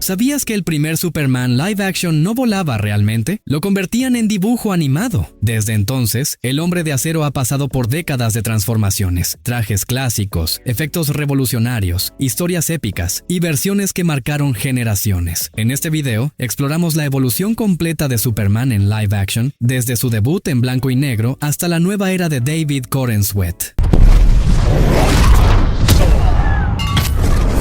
¿Sabías que el primer Superman live action no volaba realmente? Lo convertían en dibujo animado. Desde entonces, el Hombre de Acero ha pasado por décadas de transformaciones, trajes clásicos, efectos revolucionarios, historias épicas y versiones que marcaron generaciones. En este video, exploramos la evolución completa de Superman en live action, desde su debut en blanco y negro hasta la nueva era de David Corenswet.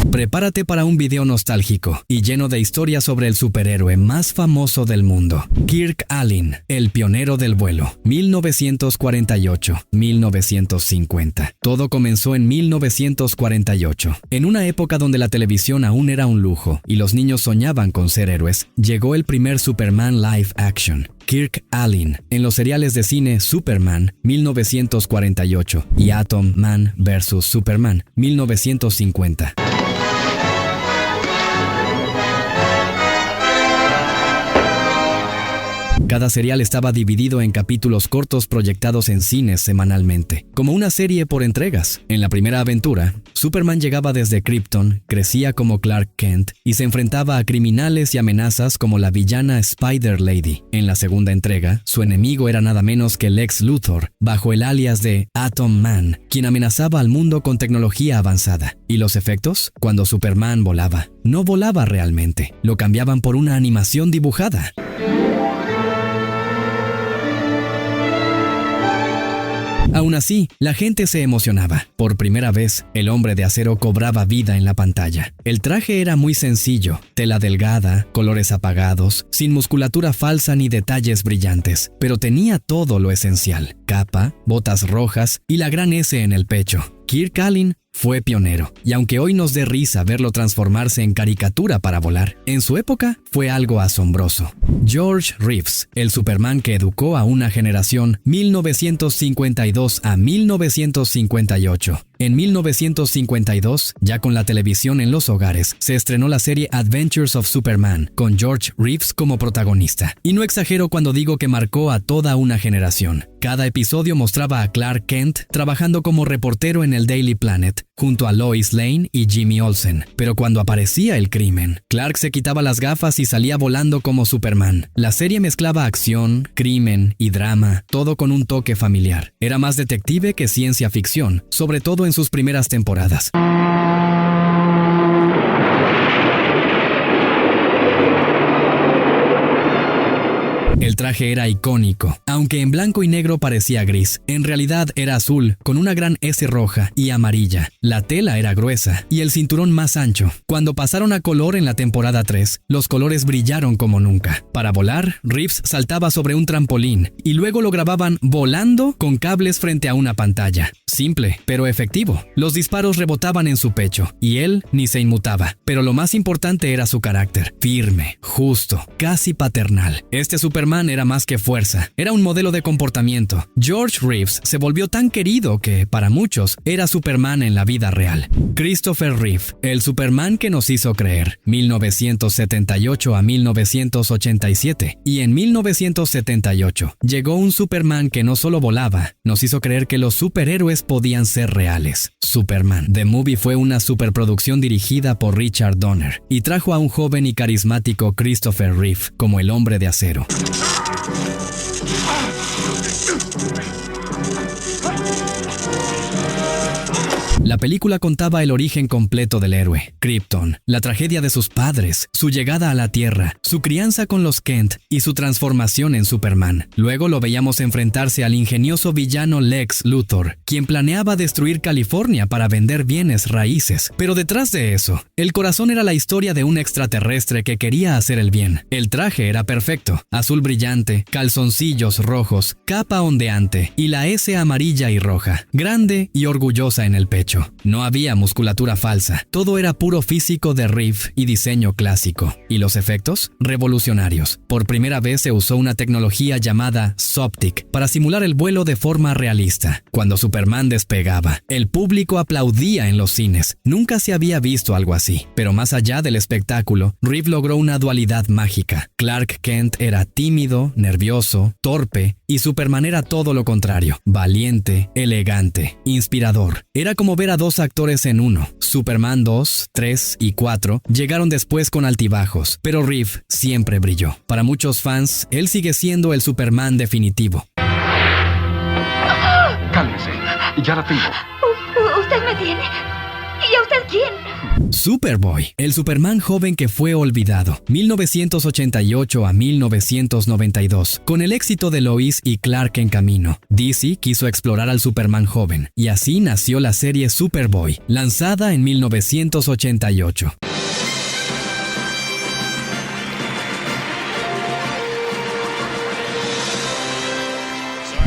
Prepárate para un video nostálgico y lleno de historias sobre el superhéroe más famoso del mundo, Kirk Alyn, el pionero del vuelo, 1948-1950. Todo comenzó en 1948. En una época donde la televisión aún era un lujo y los niños soñaban con ser héroes, llegó el primer Superman live action. Kirk Alyn, en los seriales de cine Superman, 1948, y Atom Man vs. Superman, 1950. Cada serial estaba dividido en capítulos cortos proyectados en cines semanalmente, como una serie por entregas. En la primera aventura, Superman llegaba desde Krypton, crecía como Clark Kent y se enfrentaba a criminales y amenazas como la villana Spider Lady. En la segunda entrega, su enemigo era nada menos que Lex Luthor, bajo el alias de Atom Man, quien amenazaba al mundo con tecnología avanzada. ¿Y los efectos? Cuando Superman volaba, no volaba realmente, lo cambiaban por una animación dibujada. Aún así, la gente se emocionaba. Por primera vez, el Hombre de Acero cobraba vida en la pantalla. El traje era muy sencillo, tela delgada, colores apagados, sin musculatura falsa ni detalles brillantes, pero tenía todo lo esencial: capa, botas rojas y la gran S en el pecho. Kirk Alyn fue pionero, y aunque hoy nos dé risa verlo transformarse en caricatura para volar, en su época fue algo asombroso. George Reeves, el Superman que educó a una generación, 1952 a 1958. En 1952, ya con la televisión en los hogares, se estrenó la serie Adventures of Superman, con George Reeves como protagonista. Y no exagero cuando digo que marcó a toda una generación. Cada episodio mostraba a Clark Kent trabajando como reportero en el Daily Planet, junto a Lois Lane y Jimmy Olsen. Pero cuando aparecía el crimen, Clark se quitaba las gafas y salía volando como Superman. La serie mezclaba acción, crimen y drama, todo con un toque familiar. Era más detective que ciencia ficción, sobre todo en sus primeras temporadas. El traje era icónico. Aunque en blanco y negro parecía gris, en realidad era azul, con una gran S roja y amarilla. La tela era gruesa y el cinturón más ancho. Cuando pasaron a color en la temporada 3, los colores brillaron como nunca. Para volar, Reeves saltaba sobre un trampolín y luego lo grababan volando con cables frente a una pantalla. Simple, pero efectivo. Los disparos rebotaban en su pecho y él ni se inmutaba. Pero lo más importante era su carácter. Firme, justo, casi paternal. Este Superman era más que fuerza, era un modelo de comportamiento. George Reeves se volvió tan querido que, para muchos, era Superman en la vida real. Christopher Reeve, el Superman que nos hizo creer, 1978 a 1987. Y en 1978 llegó un Superman que no solo volaba, nos hizo creer que los superhéroes podían ser reales. Superman The Movie fue una superproducción dirigida por Richard Donner y trajo a un joven y carismático Christopher Reeve como el Hombre de Acero. La película contaba el origen completo del héroe, Krypton, la tragedia de sus padres, su llegada a la Tierra, su crianza con los Kent y su transformación en Superman. Luego lo veíamos enfrentarse al ingenioso villano Lex Luthor, quien planeaba destruir California para vender bienes raíces. Pero detrás de eso, el corazón era la historia de un extraterrestre que quería hacer el bien. El traje era perfecto, azul brillante, calzoncillos rojos, capa ondeante y la S amarilla y roja, grande y orgullosa en el pecho. No había musculatura falsa, todo era puro físico de Reeve y diseño clásico. ¿Y los efectos? Revolucionarios. Por primera vez se usó una tecnología llamada Soptic para simular el vuelo de forma realista. Cuando Superman despegaba, el público aplaudía en los cines. Nunca se había visto algo así. Pero más allá del espectáculo, Reeve logró una dualidad mágica. Clark Kent era tímido, nervioso, torpe, y Superman era todo lo contrario, valiente, elegante, inspirador. Era como ver a dos actores en uno. Superman 2, 3 y 4 llegaron después con altibajos, pero Reeve siempre brilló. Para muchos fans, él sigue siendo el Superman definitivo. Cálmese, ya la tengo. ¿Usted me tiene? ¿Y a usted quién? Superboy, el Superman joven que fue olvidado, 1988 a 1992. Con el éxito de Lois y Clark en camino, DC quiso explorar al Superman joven, y así nació la serie Superboy, lanzada en 1988.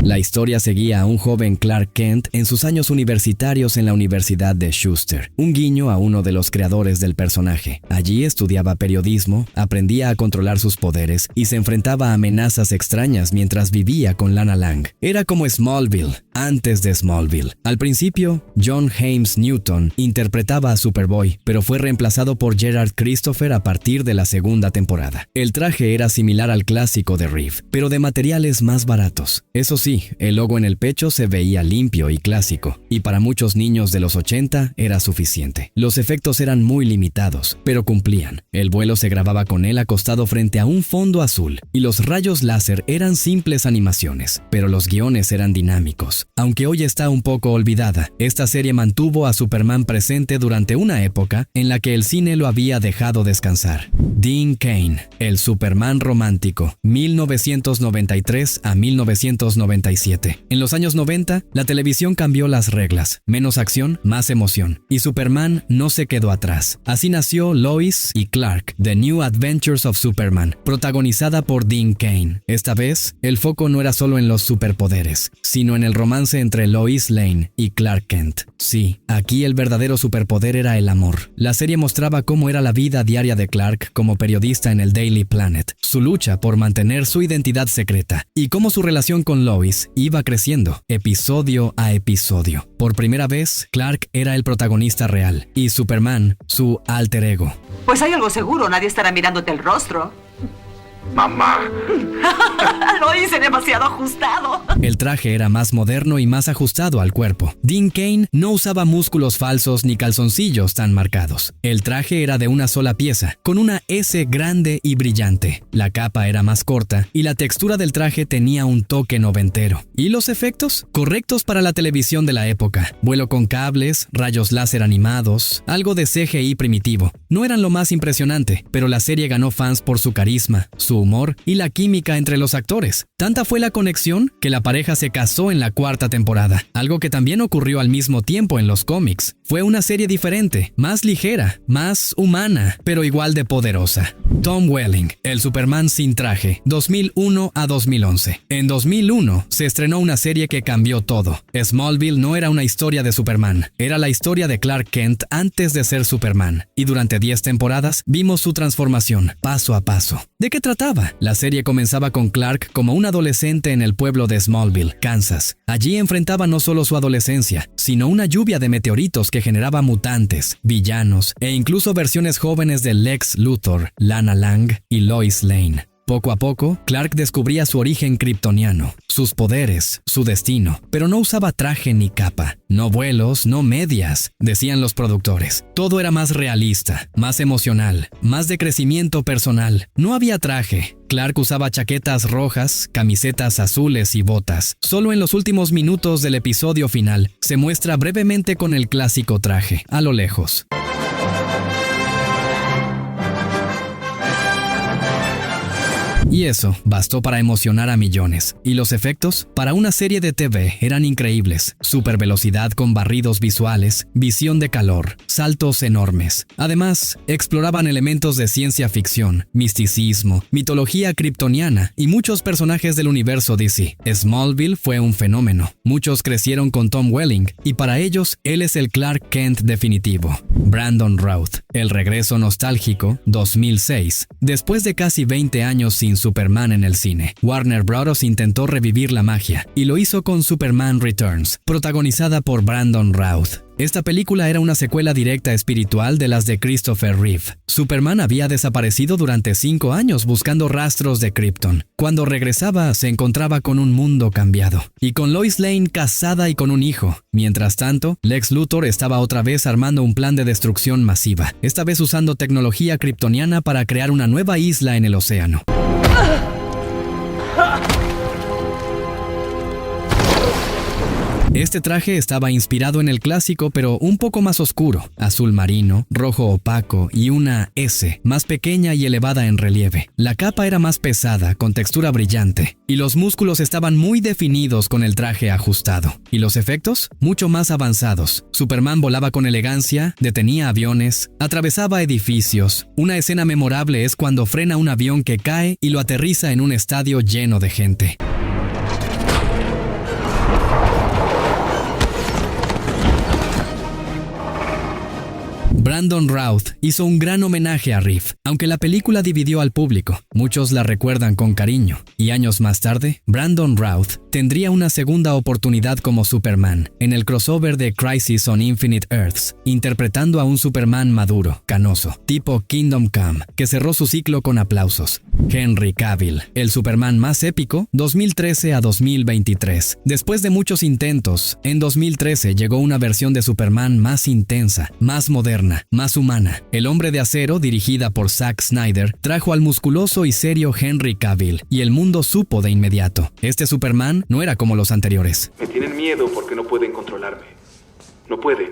La historia seguía a un joven Clark Kent en sus años universitarios en la Universidad de Schuster, un guiño a uno de los creadores del personaje. Allí estudiaba periodismo, aprendía a controlar sus poderes y se enfrentaba a amenazas extrañas mientras vivía con Lana Lang. Era como Smallville, antes de Smallville. Al principio, John James Newton interpretaba a Superboy, pero fue reemplazado por Gerard Christopher a partir de la segunda temporada. El traje era similar al clásico de Reeve, pero de materiales más baratos. Eso sí, el logo en el pecho se veía limpio y clásico, y para muchos niños de los 80 era suficiente. Los efectos eran muy limitados, pero cumplían. El vuelo se grababa con él acostado frente a un fondo azul, y los rayos láser eran simples animaciones, pero los guiones eran dinámicos. Aunque hoy está un poco olvidada, esta serie mantuvo a Superman presente durante una época en la que el cine lo había dejado descansar. Dean Cain, el Superman romántico, 1993 a 1997. En los años 90, la televisión cambió las reglas. Menos acción, más emoción. Y Superman no se quedó atrás. Así nació Lois y Clark, The New Adventures of Superman, protagonizada por Dean Cain. Esta vez, el foco no era solo en los superpoderes, sino en el romance entre Lois Lane y Clark Kent. Sí, aquí el verdadero superpoder era el amor. La serie mostraba cómo era la vida diaria de Clark como periodista en el Daily Planet, su lucha por mantener su identidad secreta, y cómo su relación con Lois iba creciendo, episodio a episodio. Por primera vez, Clark era el protagonista real, y Superman, su alter ego. Pues hay algo seguro, nadie estará mirándote el rostro. ¡Mamá! Lo hice demasiado ajustado. El traje era más moderno y más ajustado al cuerpo. Dean Cain no usaba músculos falsos ni calzoncillos tan marcados. El traje era de una sola pieza, con una S grande y brillante. La capa era más corta y la textura del traje tenía un toque noventero. ¿Y los efectos? Correctos para la televisión de la época. Vuelo con cables, rayos láser animados, algo de CGI primitivo. No eran lo más impresionante, pero la serie ganó fans por su carisma, su humor y la química entre los actores. Tanta fue la conexión que la pareja se casó en la cuarta temporada, algo que también ocurrió al mismo tiempo en los cómics. Fue una serie diferente, más ligera, más humana, pero igual de poderosa. Tom Welling, el Superman sin traje, 2001 a 2011. En 2001 se estrenó una serie que cambió todo. Smallville no era una historia de Superman, era la historia de Clark Kent antes de ser Superman, y durante 10 temporadas vimos su transformación, paso a paso. ¿De qué trataba? La serie comenzaba con Clark como un adolescente en el pueblo de Smallville, Kansas. Allí enfrentaba no solo su adolescencia, sino una lluvia de meteoritos que generaba mutantes, villanos e incluso versiones jóvenes de Lex Luthor, Lana Lang y Lois Lane. Poco a poco, Clark descubría su origen kryptoniano, sus poderes, su destino, pero no usaba traje ni capa, no vuelos, no medias, decían los productores. Todo era más realista, más emocional, más de crecimiento personal. No había traje. Clark usaba chaquetas rojas, camisetas azules y botas. Solo en los últimos minutos del episodio final se muestra brevemente con el clásico traje, a lo lejos. Y eso bastó para emocionar a millones. Y los efectos, para una serie de TV, eran increíbles. Supervelocidad con barridos visuales, visión de calor, saltos enormes. Además, exploraban elementos de ciencia ficción, misticismo, mitología kryptoniana y muchos personajes del universo DC. Smallville fue un fenómeno. Muchos crecieron con Tom Welling, y para ellos, él es el Clark Kent definitivo. Brandon Routh, el regreso nostálgico, 2006. Después de casi 20 años sin Superman en el cine, Warner Bros. Intentó revivir la magia, y lo hizo con Superman Returns, protagonizada por Brandon Routh. Esta película era una secuela directa espiritual de las de Christopher Reeve. Superman había desaparecido durante 5 años buscando rastros de Krypton. Cuando regresaba, se encontraba con un mundo cambiado, y con Lois Lane casada y con un hijo. Mientras tanto, Lex Luthor estaba otra vez armando un plan de destrucción masiva, esta vez usando tecnología kryptoniana para crear una nueva isla en el océano. Este traje estaba inspirado en el clásico, pero un poco más oscuro, azul marino, rojo opaco y una S más pequeña y elevada en relieve. La capa era más pesada, con textura brillante, y los músculos estaban muy definidos con el traje ajustado. ¿Y los efectos? Mucho más avanzados. Superman volaba con elegancia, detenía aviones, atravesaba edificios. Una escena memorable es cuando frena un avión que cae y lo aterriza en un estadio lleno de gente. Brandon Routh hizo un gran homenaje a Reeve, aunque la película dividió al público. Muchos la recuerdan con cariño, y años más tarde, Brandon Routh tendría una segunda oportunidad como Superman en el crossover de Crisis on Infinite Earths, interpretando a un Superman maduro, canoso, tipo Kingdom Come, que cerró su ciclo con aplausos. Henry Cavill, el Superman más épico, 2013 a 2023. Después de muchos intentos, en 2013 llegó una versión de Superman más intensa, más moderna, más humana. El Hombre de Acero, dirigida por Zack Snyder, trajo al musculoso y serio Henry Cavill, y el mundo supo de inmediato. Este Superman no era como los anteriores. Me tienen miedo porque no pueden controlarme. No pueden,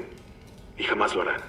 y jamás lo harán.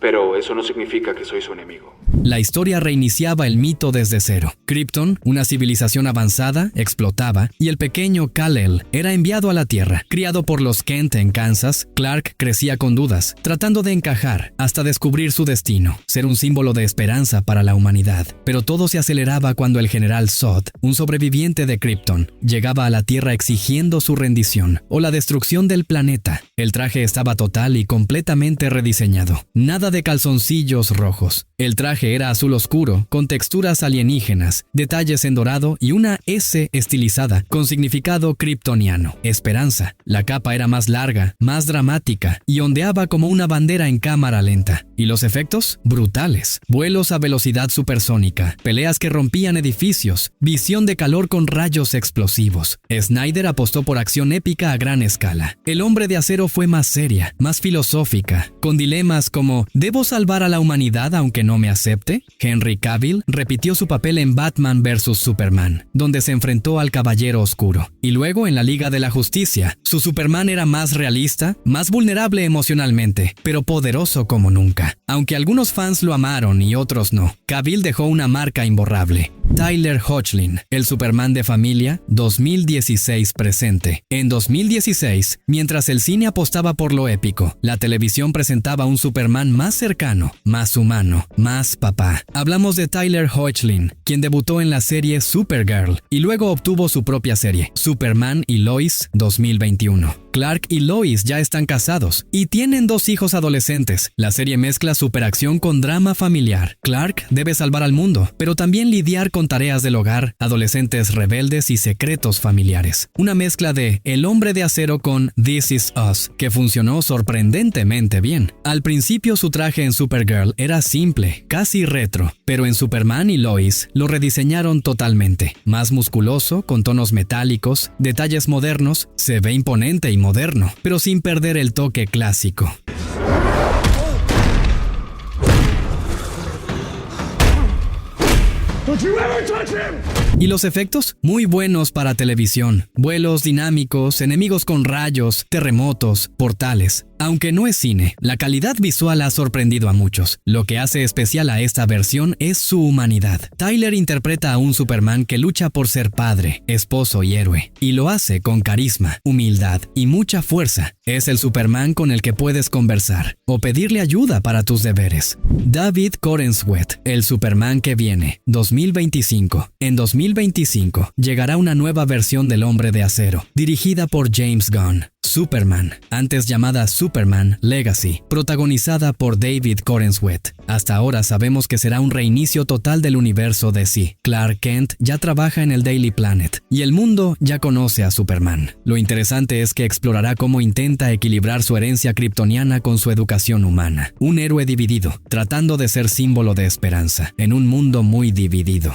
Pero eso no significa que soy su enemigo. La historia reiniciaba el mito desde cero. Krypton, una civilización avanzada, explotaba, y el pequeño Kal-El era enviado a la Tierra. Criado por los Kent en Kansas, Clark crecía con dudas, tratando de encajar, hasta descubrir su destino, ser un símbolo de esperanza para la humanidad. Pero todo se aceleraba cuando el general Zod, un sobreviviente de Krypton, llegaba a la Tierra exigiendo su rendición, o la destrucción del planeta. El traje estaba total y completamente rediseñado. Nada de calzoncillos rojos. El traje era azul oscuro, con texturas alienígenas, detalles en dorado y una S estilizada con significado kryptoniano, esperanza. La capa era más larga, más dramática y ondeaba como una bandera en cámara lenta. ¿Y los efectos? Brutales. Vuelos a velocidad supersónica, peleas que rompían edificios, visión de calor con rayos explosivos. Snyder apostó por acción épica a gran escala. El Hombre de Acero fue más seria, más filosófica, con dilemas como ¿debo salvar a la humanidad aunque no me acepte? Henry Cavill repitió su papel en Batman vs Superman, donde se enfrentó al Caballero Oscuro. Y luego en la Liga de la Justicia, su Superman era más realista, más vulnerable emocionalmente, pero poderoso como nunca. Aunque algunos fans lo amaron y otros no, Cavill dejó una marca imborrable. Tyler Hoechlin, el Superman de familia, 2016 presente. En 2016, mientras el cine apostaba por lo épico, la televisión presentaba un Superman más cercano, más humano, más papá. Hablamos de Tyler Hoechlin, quien debutó en la serie Supergirl y luego obtuvo su propia serie, Superman y Lois 2021. Clark y Lois ya están casados y tienen 2 hijos adolescentes. La serie mezcla superacción con drama familiar. Clark debe salvar al mundo, pero también lidiar con tareas del hogar, adolescentes rebeldes y secretos familiares. Una mezcla de El Hombre de Acero con This Is Us, que funcionó sorprendentemente bien. Al principio su traje en Supergirl era simple, casi retro, pero en Superman y Lois lo rediseñaron totalmente. Más musculoso, con tonos metálicos, detalles modernos, se ve imponente y moderno, pero sin perder el toque clásico. ¿Y los efectos? Muy buenos para televisión. Vuelos dinámicos, enemigos con rayos, terremotos, portales. Aunque no es cine, la calidad visual ha sorprendido a muchos. Lo que hace especial a esta versión es su humanidad. Tyler interpreta a un Superman que lucha por ser padre, esposo y héroe. Y lo hace con carisma, humildad y mucha fuerza. Es el Superman con el que puedes conversar o pedirle ayuda para tus deberes. David Corenswet, el Superman que viene, 2025. En 2025 llegará una nueva versión del Hombre de Acero, dirigida por James Gunn. Superman, antes llamada Superman Legacy, protagonizada por David Corenswet. Hasta ahora sabemos que será un reinicio total del universo DC. Clark Kent ya trabaja en el Daily Planet y el mundo ya conoce a Superman. Lo interesante es que explorará cómo intenta equilibrar su herencia kryptoniana con su educación humana. Un héroe dividido, tratando de ser símbolo de esperanza en un mundo muy dividido.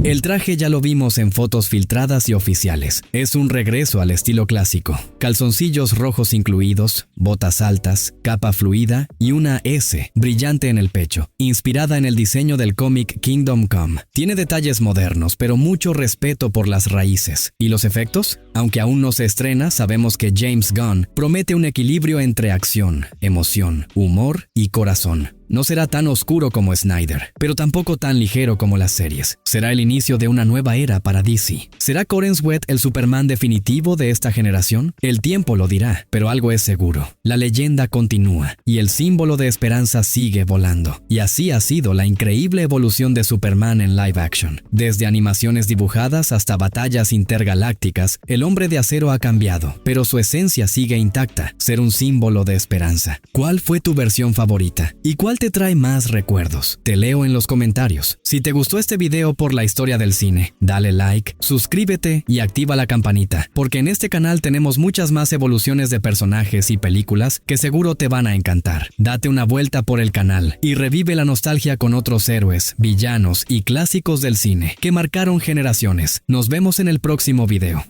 El traje ya lo vimos en fotos filtradas y oficiales. Es un regreso al estilo clásico. Calzoncillos rojos incluidos, botas altas, capa fluida y una S brillante en el pecho, inspirada en el diseño del cómic Kingdom Come. Tiene detalles modernos, pero mucho respeto por las raíces. ¿Y los efectos? Aunque aún no se estrena, sabemos que James Gunn promete un equilibrio entre acción, emoción, humor y corazón. No será tan oscuro como Snyder, pero tampoco tan ligero como las series. Será el inicio de una nueva era para DC. ¿Será Corenswet el Superman definitivo de esta generación? El tiempo lo dirá, pero algo es seguro. La leyenda continúa y el símbolo de esperanza sigue volando. Y así ha sido la increíble evolución de Superman en live action. Desde animaciones dibujadas hasta batallas intergalácticas, el Hombre de Acero ha cambiado, pero su esencia sigue intacta, ser un símbolo de esperanza. ¿Cuál fue tu versión favorita? ¿Y cuál te trae más recuerdos? Te leo en los comentarios. Si te gustó este video por la historia del cine, dale like, suscríbete y activa la campanita, porque en este canal tenemos muchas más evoluciones de personajes y películas que seguro te van a encantar. Date una vuelta por el canal y revive la nostalgia con otros héroes, villanos y clásicos del cine que marcaron generaciones. Nos vemos en el próximo video.